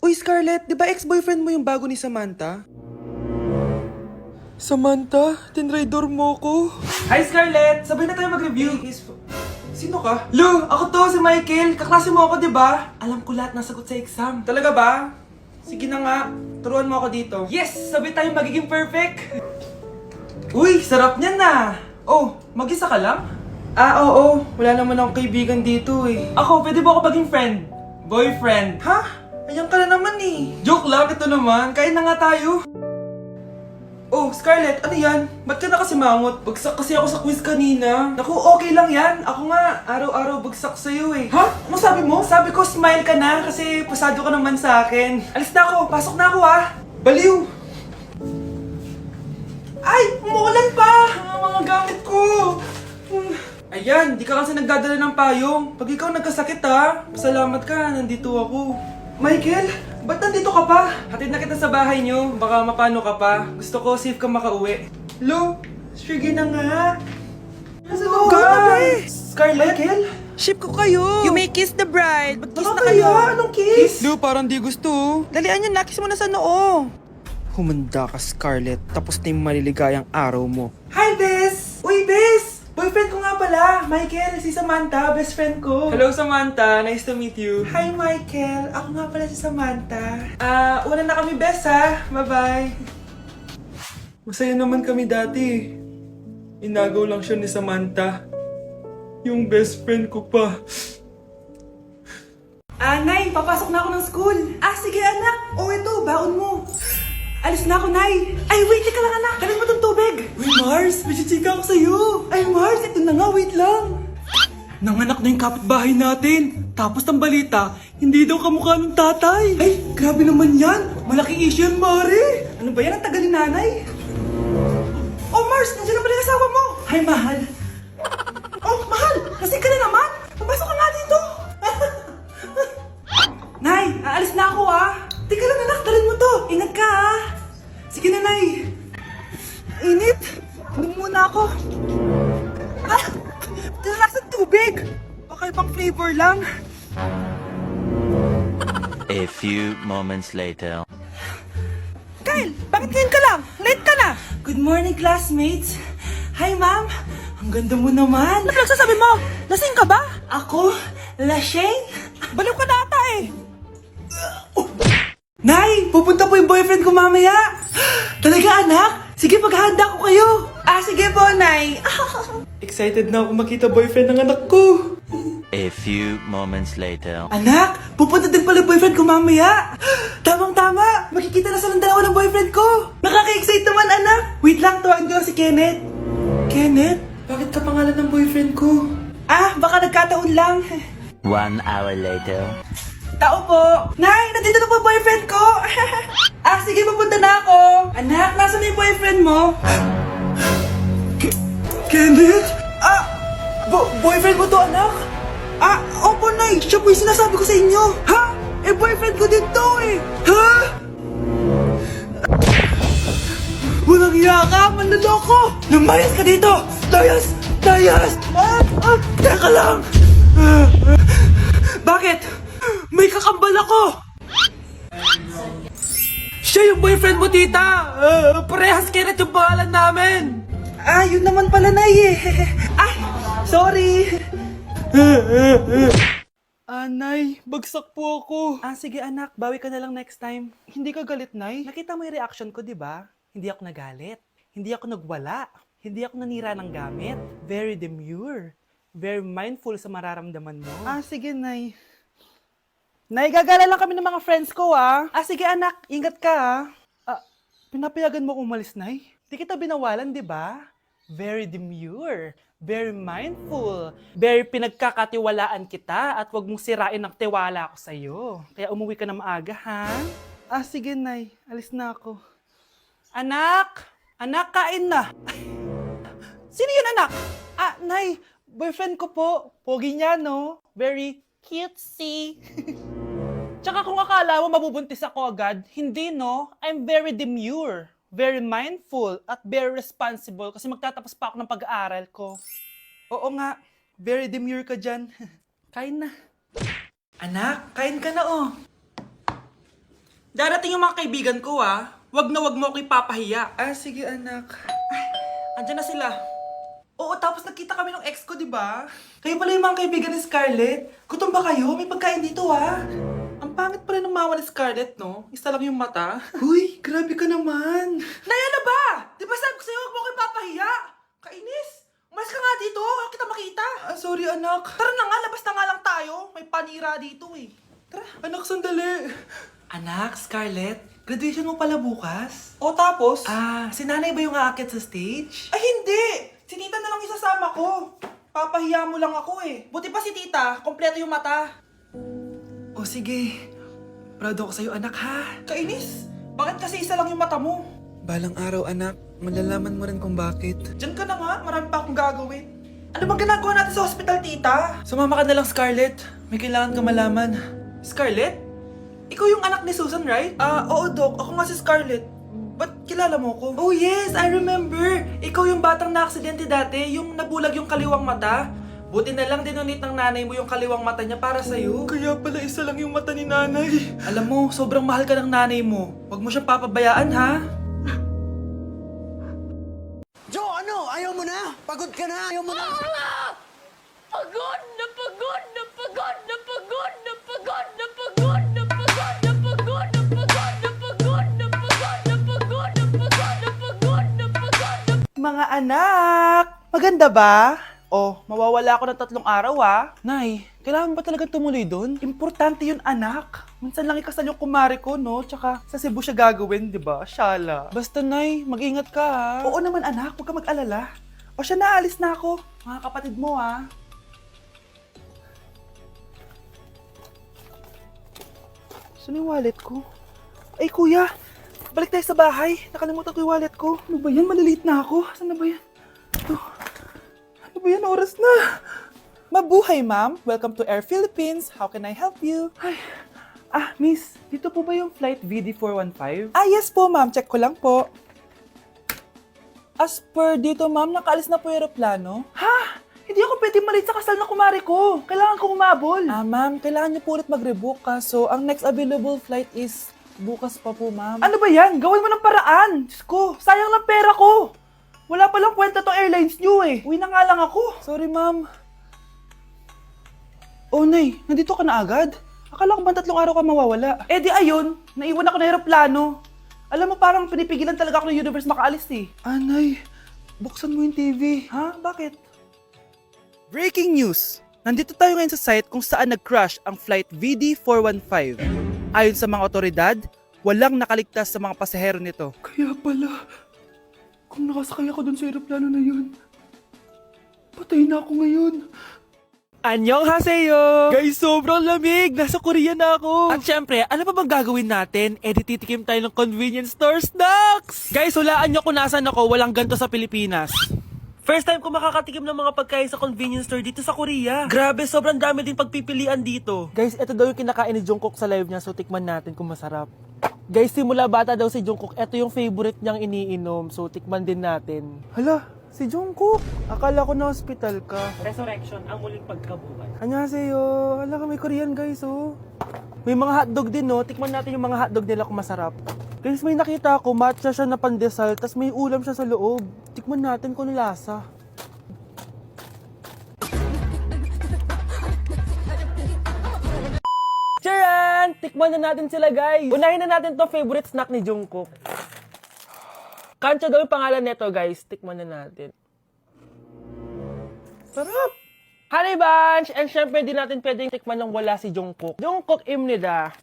Uy, Scarlett, di ba ex-boyfriend mo yung bago ni Samantha? Samantha, tinraidor mo ko. Hi, Scarlett! Sabay na tayo mag-review. Sino ka? Lu, ako to, si Michael. Kaklase mo ako, di ba? Alam ko lahat ng sagot sa exam. Talaga ba? Sige na nga, turuan mo ako dito. Yes! Sabay tayo magiging perfect! Uy, sarap niyan na! Oh, mag-isa ka lang? Oo. Wala naman akong kaibigan dito eh. Ako, pwede ba ako maging friend? Boyfriend? Ha? Ayan ka na naman eh. Joke lang, ito naman. Kain na nga tayo. Oh, Scarlett, ano yan? Ba't ka na kasi mangot? Bagsak kasi ako sa quiz kanina. Naku, okay lang yan. Ako nga, araw-araw bagsak sa'yo eh. Ha? Ano sabi mo? Sabi ko, smile ka na kasi pasado ka naman sa akin. Alis na ako, pasok na ako ah. Baliw! Ay, umuulan pa! Ang mga gamit ko! Ayan, di ka kasi nagdadala ng payong. Pag ikaw nagkasakit ha, pasalamat ka, nandito ako. Michael, ba't nandito ka pa? Hatid na kita sa bahay niyo, baka mapano ka pa. Gusto ko safe ka makauwi. Lo, sige na nga. Nasa loob ka? Scarlett? Michael? Ship ko kayo! You may kiss the bride! Mag-kiss na Nakakaya, kayo! anong kiss? Lu, parang di gusto. Dalian yun, nakis mo na sa noo! Humanda ka, Scarlett. Tapos na yung maliligayang araw mo. Hi, Bes! Uy, Bes! Boyfriend ko nga pala, Michael, si Samantha, best friend ko. Hello, Samantha. Nice to meet you. Hi, Michael. Ako nga pala si Samantha. Una na kami, Bes, ha? Bye-bye. Masaya naman kami dati. Inagaw lang siya ni Samantha. Yung best friend ko pa. Nay, papasok na ako ng school. Sige, anak. Ito, baon mo. Alis na ako, Nay! Ay, wait! Teka lang, anak! Kanin mo tong tubig! Uy, Mars! May chika ako sa'yo! Ay, Mars! Ito na nga, wait lang! Nanganak na yung kapitbahay natin! Tapos ng balita, hindi daw kamukha ng tatay! Ay, grabe naman yan! Malaking issue yan, Mari! Ano ba yan? Ang tagal ni nanay! Oh, Mars! Nandiyan na pala yung asawa mo! Hi, mahal! Oh, mahal! Kasi ka na naman! Papasok ka nga dito! Nay! Aalis na ako, ah! Teka lang, anak, dalhin mo to. Ingat ka, ha? Sige na, Nay. Init. Inom muna ako. Talalasang tubig. Baka ibang flavor lang. A few moments later. Kyle, bakit ngayon ka lang? Late ka na! Good morning, classmates. Hi, ma'am. Ang ganda mo naman. Ano nagsasabi mo? Lasing ka ba? Ako? Lashane? Baliw ka na ata eh! Nay, pupunta po yung boyfriend ko mamaya. Talaga, anak? Sige, paghahanda ko kayo. Sige po, Nay. Excited na ako makita boyfriend ng anak ko. A few moments later. Anak, pupunta din pala yung boyfriend ko mamaya. Tamang-tama, makikita na silang dalawa ng boyfriend ko. Nakaka-excite naman, anak. Wait lang, tuwaan ko si Kenneth. Kenneth? Bakit ka pangalan ng boyfriend ko? Baka nagkataon lang. 1 hour later. Tao po. Nay, nandito na po yung boyfriend ko. Sige, pupunta na ako. Anak, nasa na yung boyfriend mo? Kenneth? Boyfriend mo to, anak? Opo, Nay. Siya po yung sinasabi ko sa inyo. Ha? Boyfriend ko din to eh. Ha? Walang iya ka, manloloko. Lumayas ka dito. Layas! Teka lang. Bakit? May kakambal ako! Siya yung boyfriend mo, tita! Parehas Kenneth yung pangalan namin! Yun naman pala, Nay eh. Sorry! Nay, bagsak po ako. Sige anak, bawi ka na lang next time. Hindi ka galit, Nay? Nakita mo yung reaction ko, di ba? Hindi ako nagalit. Hindi ako nagwala. Hindi ako nanira ng gamit. Very demure. Very mindful sa mararamdaman mo. Sige, Nay. Nay, gagala lang kami ng mga friends ko, sige anak, ingat ka, Pinapayagan mo kong umalis, Nay? Di kita binawalan, di ba? Very demure, very mindful, very pinagkakatiwalaan kita at wag mong sirain ang tiwala ko sa'yo. Kaya umuwi ka na maaga, ha? Sige, Nay. Alis na ako. Anak! Anak, kain na! Sino yun, anak? Nay, boyfriend ko po. Pogi niya, no? Very cutesy. Tsaka kung akala mo mabubuntis ako agad, hindi no. I'm very demure, very mindful, at very responsible kasi magtatapos pa ako ng pag-aaral ko. Oo nga, very demure ka dyan. Kain na. Anak, kain ka na oh. Darating yung mga kaibigan ko, ah. Wag na wag mo ako ipapahiya. Ah, sige anak. Andyan na sila. Oo, tapos nakita kami ng ex ko, di ba? Kayo pala yung mga kaibigan ni Scarlett. Gutom ba kayo? May pagkain dito, ha? Ang pangit pala ng mama ni Scarlett, no? Isa lang yung mata. Uy, grabe ka naman. Naya na ba? Di ba sabi ko sa'yo, huwag mo ako ipapahiya? Kainis. Umalis ka nga dito. Huwag kita makita. Ah, sorry anak. Tara na nga, labas na nga lang tayo. May panira dito eh. Tara. Anak, sandali. Anak, Scarlett, graduation mo pala bukas? O tapos? Ah, si nanay ba yung aakyat sa stage? Ay hindi! Si tita na lang isasama ko. Papahiya mo lang ako eh. Buti pa si tita, kompleto yung mata. O sige, proud ako sa'yo anak ha. Kainis. Bakit kasi isa lang yung mata mo? Balang araw anak, malalaman mo rin kung bakit. Diyan ka na nga, marami pa akong gagawin. Ano bang ginagawa natin sa hospital, tita? Sumama ka na lang Scarlett, may kailangan ka malaman. Scarlett? Ikaw yung anak ni Susan, right? Oo, Doc. Ako nga si Scarlett. Ba't kilala mo ko? Oh yes, I remember! Ikaw yung batang na-aksidente dati, yung nabulag yung kaliwang mata. Buti na lang dinonate ng nanay mo yung kaliwang mata niya para sa'yo. Kaya pala isa lang yung mata ni nanay. Alam mo, sobrang mahal ka ng nanay mo. Huwag mo siyang papabayaan ha. Jo, ano? Ayaw mo na? Pagod ka na? Ayaw mo na? Pagod na pagod na pagod na pagod na pagod na pagod na pagod na pagod na pagod na pagod na pagod na pagod na pagod na pagod na pagod na. Mga anak! Maganda ba? Oh, mawawala ako ng 3 araw ah. Nay, kailangan ba talaga tumuloy doon? Importante yun anak. Minsan lang ikasal yung kumare ko, no? Tsaka sa Cebu siya gagawin, di ba? Shala. Basta nay, mag-ingat ka ha. Oo naman anak, huwag ka mag-alala. O siya, naalis na ako. Mga kapatid mo ha. Saan yung wallet ko? Ay kuya, balik tayo sa bahay. Nakalimutan ko yung wallet ko. Ano ba yan? Maliliit na ako. Saan na ba yan? Ito. Ano ba yan? Oras na. Mabuhay, ma'am. Welcome to Air Philippines. How can I help you? Ay. Miss. Dito po ba yung flight VD415? Yes po, ma'am. Check ko lang po. As per dito, ma'am, nakaalis na po yung aeroplano. Ha? Hindi ako pwede malit sa kasal na kumari ko. Kailangan ko umabol. Ma'am, kailangan niyo po ulit mag-rebook ka. So, ang next available flight is bukas pa po, ma'am. Ano ba yan? Gawin mo ng paraan. Diyos ko, sayang lang pera ko. Wala palang kwenta tong airlines niyo eh. Uwi na nga lang ako. Sorry, ma'am. Oh, Nay, nandito ka na agad? Akala ko ba 3 araw ka mawawala? Eh di ayun, naiwan ako ng aeroplano. Alam mo, parang pinipigilan talaga ako ng universe makaalis eh. Nay, buksan mo yung TV. Ha? Bakit? Breaking news! Nandito tayo ngayon sa site kung saan nag-crash ang flight VD415. Ayon sa mga otoridad, walang nakaligtas sa mga pasahero nito. Kaya pala, kung nakasakay ako dun sa aeroplano na yun, patay na ako ngayon. Annyeonghaseyo! Guys, sobrang lamig! Nasa Korea na ako! At syempre, ano pa bang gagawin natin? Titikim tayo ng convenience store snacks! Guys, hulaan nyo kung nasan ako, walang ganito sa Pilipinas. First time ko makakatikim ng mga pagkain sa convenience store dito sa Korea. Grabe, sobrang dami din pagpipilian dito. Guys, ito daw yung kinakain ni Jungkook sa live niya, so tikman natin kung masarap. Guys, simula bata daw si Jungkook, ito yung favorite niyang iniinom, so tikman din natin. Hala, si Jungkook! Akala ko na hospital ka. Resurrection, ang muling pagkabuhay. Annyeonghaseyo! Hala ka, may Korean guys, oh. May mga hotdog din, no? Tikman natin yung mga hotdog nila kung masarap. Guys, may nakita ako, matcha siya na pandesal, tas may ulam siya sa loob. Tikman natin kung lasa. Charan! Tikman na natin sila, guys. Unahin na natin to favorite snack ni Jungkook. Kancho daw yung pangalan nito, guys. Tikman na natin. Sarap! Honey Bunch! And syempre, di natin pwedeng tikman nang wala si Jungkook. Jungkook imnida.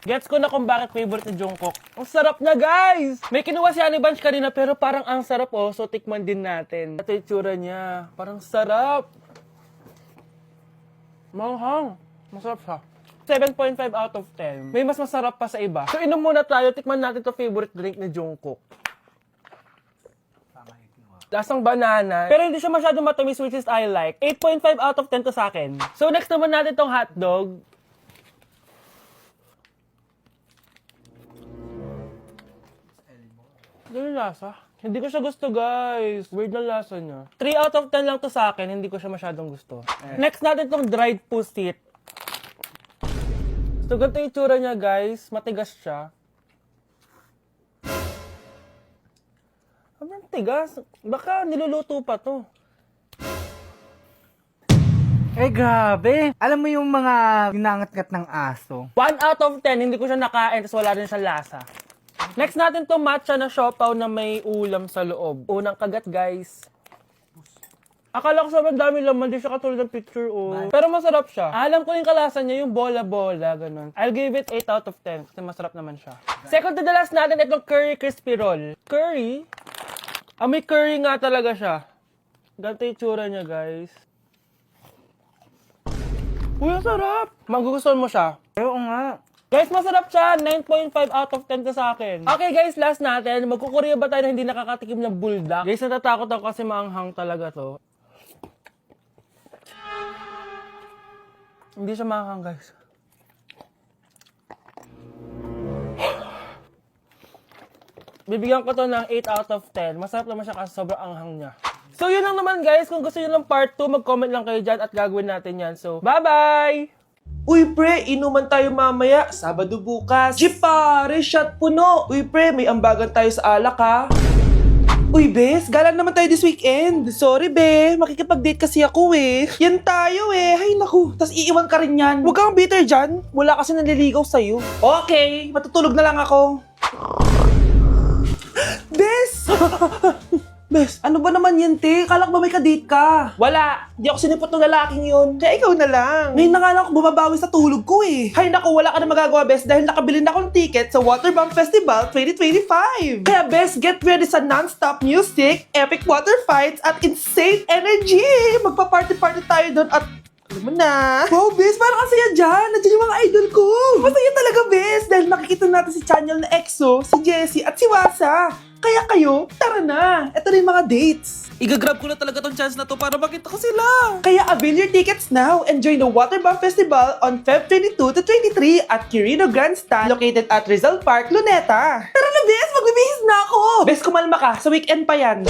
Gets ko na kung bakit favorite ni Jungkook. Ang sarap na, guys! May kinuha si Honey Bunch kanina pero parang ang sarap, oh. So, tikman din natin. Ito yung tsura niya. Parang sarap. Manghang. Masarap siya. 7.5 out of 10. May mas masarap pa sa iba. So, inom muna tayo. Tikman natin to favorite drink ni Jungkook. Lasang banana. Pero hindi siya masyadong matamis, which is I like. 8.5 out of 10 to sa akin. So, next naman natin tong hotdog. Ganun lasa. Hindi ko siya gusto, guys. Weird na lasa niya. 3 out of 10 lang to sa akin. Hindi ko siya masyadong gusto. Next natin tong dried pusit. So, ganito yung itsura niya, guys. Matigas siya. Ang tigas. Baka niluluto pa to. Eh, grabe. Alam mo yung mga ginangat-ngat ng aso? 1 out of 10, hindi ko siya nakain, tapos wala rin siya lasa. Next natin to matcha na siopaw na may ulam sa loob. Unang kagat, guys. Akala ko sobrang dami laman, di siya katulad ng picture, oh. Pero masarap siya. Alam ko yung kalasa niya, yung bola-bola, ganun. I'll give it 8 out of 10, kasi masarap naman siya. Second to the last natin, itong curry crispy roll. Curry? May curry nga talaga siya. Ganito yung tsura niya, guys. Uy, ang sarap! Magugustuhan mo siya. Oo nga. Guys, masarap siya. 9.5 out of 10 ka sa akin. Okay guys, last natin. Magkukurya ba tayo na hindi nakakatikim ng buldak? Guys, natatakot ako kasi maanghang talaga to. Hindi siya maanghang, guys. Bibigyan ko to ng 8 out of 10. Masarap naman siya kasi sobrang anghang niya. So yun lang naman guys. Kung gusto nyo ng part 2, mag-comment lang kayo dyan at gagawin natin yan. So, bye-bye! Uy pre, inuman tayo mamaya, Sabado bukas. Jeep pare, shot puno. Uy pre, may ambagan tayo sa alak ha. Uy bes, gala naman tayo this weekend. Sorry be, makikipag-date kasi ako eh. Yan tayo eh, hay naku. Tas iiwan ka rin yan. Huwag kang bitter dyan, wala kasi naliligaw sa'yo. Okay, matutulog na lang ako. Bes! Bes, ano ba naman yan, te? Kala ko ba may kadate ka? Wala. Di ako sinipot ng lalaking yun. Kaya ikaw na lang. Ngayon na nga lang ako bumabawi sa tulog ko eh. Hay naku, wala ka na magagawa, Bes, dahil nakabili na akong ticket sa Waterbomb Festival 2025. Kaya, Bes, get ready sa non-stop music, epic water fights, at insane energy. Magpa-party-party tayo doon at alam mo na. Wow, Bes, parang kasaya dyan. Nandiyan yung mga idol ko. Masaya talaga, Bes, dahil makikita natin si Channel na EXO, si Jessie, at si Wasa. Kaya kayo, tara na. Ito na yung mga dates. Igagrab ko na talaga tong chance na to para makita ko sila. Kaya avail your tickets now and join the Waterbomb Festival on Feb 22 to 23 at Quirino Grandstand located at Rizal Park, Luneta. Tara na, Bes! Magbibihis na ako! Bes, kumalma ka. Sa weekend pa yan.